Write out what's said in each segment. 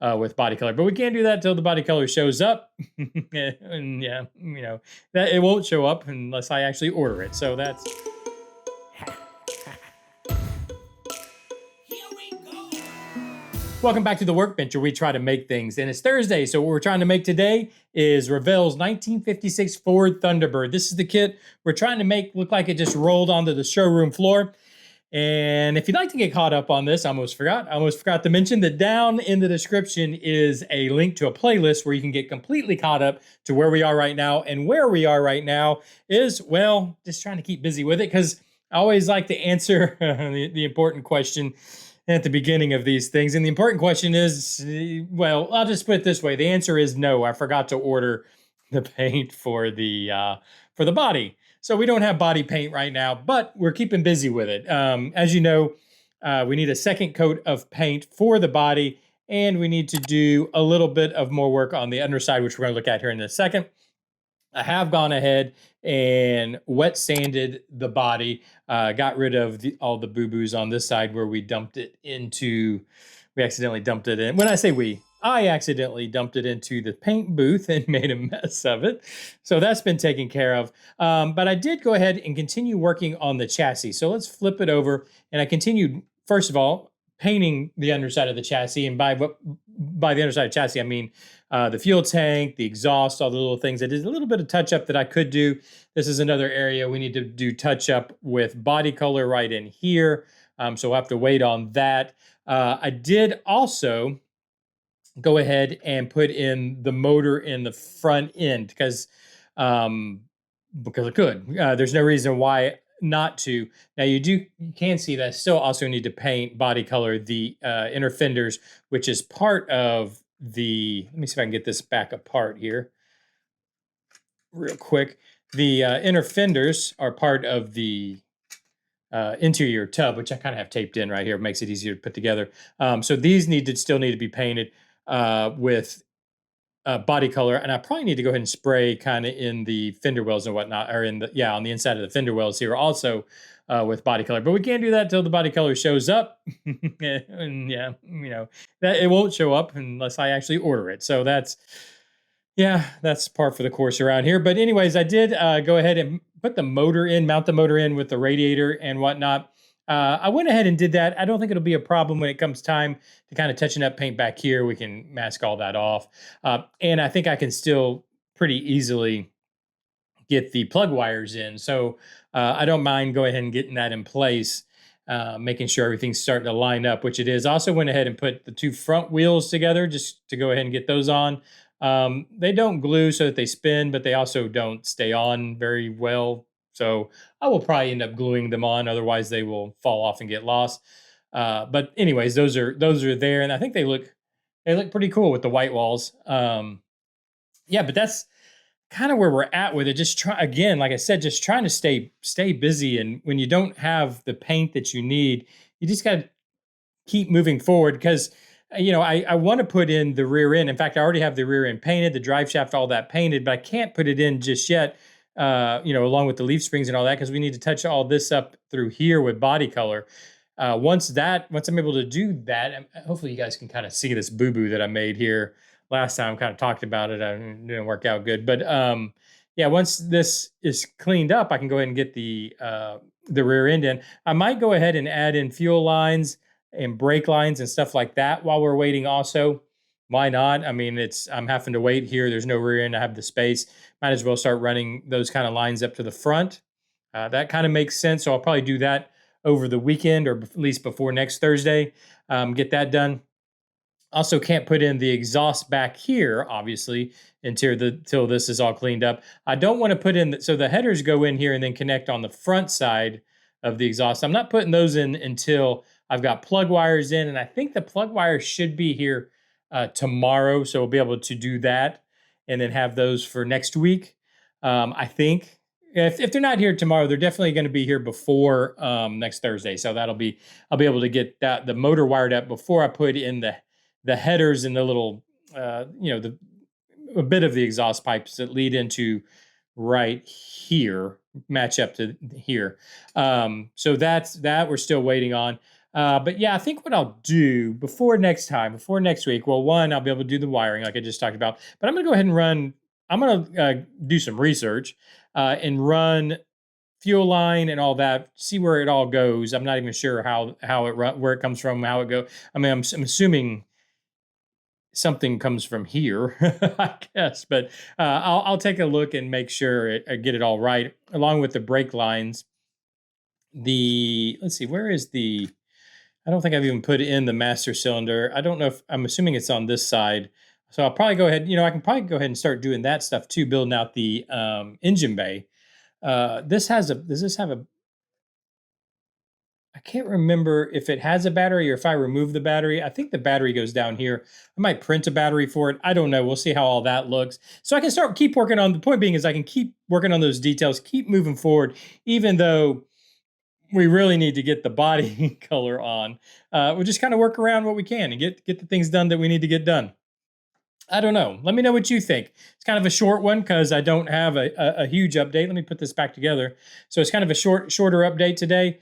with body color. But we can't do that until the body color shows up. And yeah, that it won't show up unless I actually order it. So that's welcome back to the Workbench, where we try to make things. And it's Thursday, so what we're trying to make today is Revell's 1956 Ford Thunderbird. This is the kit we're trying to make look like it just rolled onto the showroom floor. And if you'd like to get caught up on this, I almost forgot to mention that down in the description is a link to a playlist where you can get completely caught up to where we are right now. And where we are right now is, well, just trying to keep busy with it, because I always like to answer the important question at the beginning of these things. And the important question is, well, I'll just put it this way. The answer is no. I forgot to order the paint for the body. So we don't have body paint right now, but we're keeping busy with it. As you know, we need a second coat of paint for the body, and we need to do a little bit of more work on the underside, which we're going to look at here in a second. I have gone ahead and wet sanded the body, got rid of all the boo-boos on this side where we accidentally dumped it in. When I say I accidentally dumped it into the paint booth and made a mess of it. So that's been taken care of. But I did go ahead and continue working on the chassis. So let's flip it over. And I continued, first of all, painting the underside of the chassis. And by the underside of the chassis, I mean the fuel tank, the exhaust, all the little things. I did a little bit of touch up that I could do. This is another area we need to do touch up with body color right in here. So we'll have to wait on that. I did also go ahead and put in the motor in the front end because I could. There's no reason why not to. Now you can see that I still also need to paint body color the inner fenders, which is part of the, let me see if I can get this back apart here real quick. The inner fenders are part of the interior tub, which I kind of have taped in right here. It makes it easier to put together. So these still need to be painted with body color, and I probably need to go ahead and spray kind of in the fender wells and whatnot, or on the inside of the fender wells here also with body color. But we can't do that until the body color shows up. And yeah, that it won't show up unless I actually order it. So that's par for the course around here. But anyways, I did go ahead and mount the motor in with the radiator and whatnot. I went ahead and did that. I don't think it'll be a problem when it comes time to kind of touching up paint back here. We can mask all that off. And I think I can still pretty easily get the plug wires in. So I don't mind going ahead and getting that in place, making sure everything's starting to line up, which it is. I also went ahead and put the two front wheels together just to go ahead and get those on. They don't glue so that they spin, but they also don't stay on very well. So I will probably end up gluing them on, otherwise they will fall off and get lost. But anyways, those are there, and I think they look pretty cool with the white walls. But that's kind of where we're at with it. Just like I said, just trying to stay busy. And when you don't have the paint that you need, you just got to keep moving forward, because I want to put in the rear end. In fact, I already have the rear end painted, the drive shaft, all that painted, but I can't put it in just yet. Along with the leaf springs and all that, because we need to touch all this up through here with body color. Once I'm able to do that, hopefully you guys can kind of see this boo-boo that I made here. Last time I kind of talked about it. It didn't work out good. But once this is cleaned up, I can go ahead and get the rear end in. I might go ahead and add in fuel lines and brake lines and stuff like that while we're waiting also. Why not? I mean, I'm having to wait here. There's no rear end. I have the space. Might as well start running those kind of lines up to the front. That kind of makes sense. So I'll probably do that over the weekend, or at least before next Thursday. Get that done. Also can't put in the exhaust back here, obviously, until this is all cleaned up. I don't want to put in, so the headers go in here and then connect on the front side of the exhaust. I'm not putting those in until I've got plug wires in, and I think the plug wires should be here tomorrow, so we'll be able to do that and then have those for next week. I think if they're not here tomorrow, they're definitely going to be here before next Thursday. So I'll be able to get the motor wired up before I put in the headers and the little a bit of the exhaust pipes that lead into right here, match up to here. So that's that we're still waiting on. But yeah, I think what I'll do before next time, before next week, well, one, I'll be able to do the wiring like I just talked about. But I'm going to go ahead and run, I'm going to do some research and run fuel line and all that, see where it all goes. I'm not even sure how it where it comes from, how it go. I mean, I'm assuming something comes from here, I guess. But I'll take a look and make sure get it all right, along with the brake lines. Let's see, where is the? I don't think I've even put in the master cylinder. I don't know if I'm assuming it's on this side. So I'll probably go ahead. I can probably go ahead and start doing that stuff too, building out the engine bay. Does this have a I can't remember if it has a battery or if I remove the battery. I think the battery goes down here. I might print a battery for it. I don't know. We'll see how all that looks. So I can keep working on, the point being is I can keep working on those details, keep moving forward, even though we really need to get the body color on. We'll just kind of work around what we can and get the things done that we need to get done. I don't know. Let me know what you think. It's kind of a short one because I don't have a huge update. Let me put this back together. So it's kind of a shorter update today.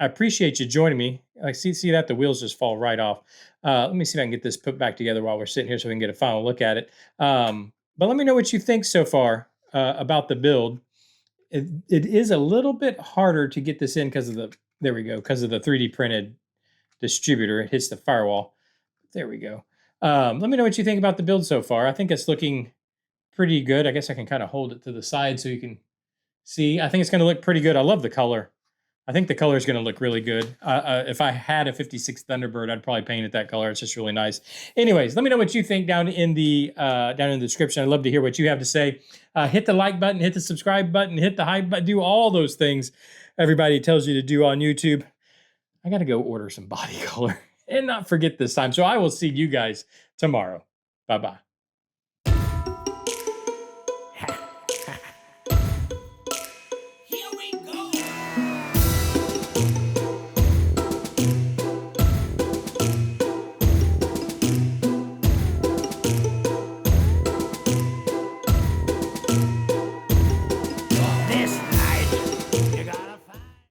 I appreciate you joining me. I see that the wheels just fall right off. Let me see if I can get this put back together while we're sitting here so we can get a final look at it. But let me know what you think so far about the build. It is a little bit harder to get this in because of there we go, because of the 3D printed distributor. It hits the firewall. There we go. Let me know what you think about the build so far. I think it's looking pretty good. I guess I can kind of hold it to the side so you can see. I think it's going to look pretty good. I love the color. I think the color is going to look really good. If I had a 56 Thunderbird, I'd probably paint it that color. It's just really nice. Anyways, let me know what you think down in the description. I'd love to hear what you have to say. Hit the like button, hit the subscribe button, hit the hype button, do all those things everybody tells you to do on YouTube. I got to go order some body color and not forget this time. So I will see you guys tomorrow. Bye-bye.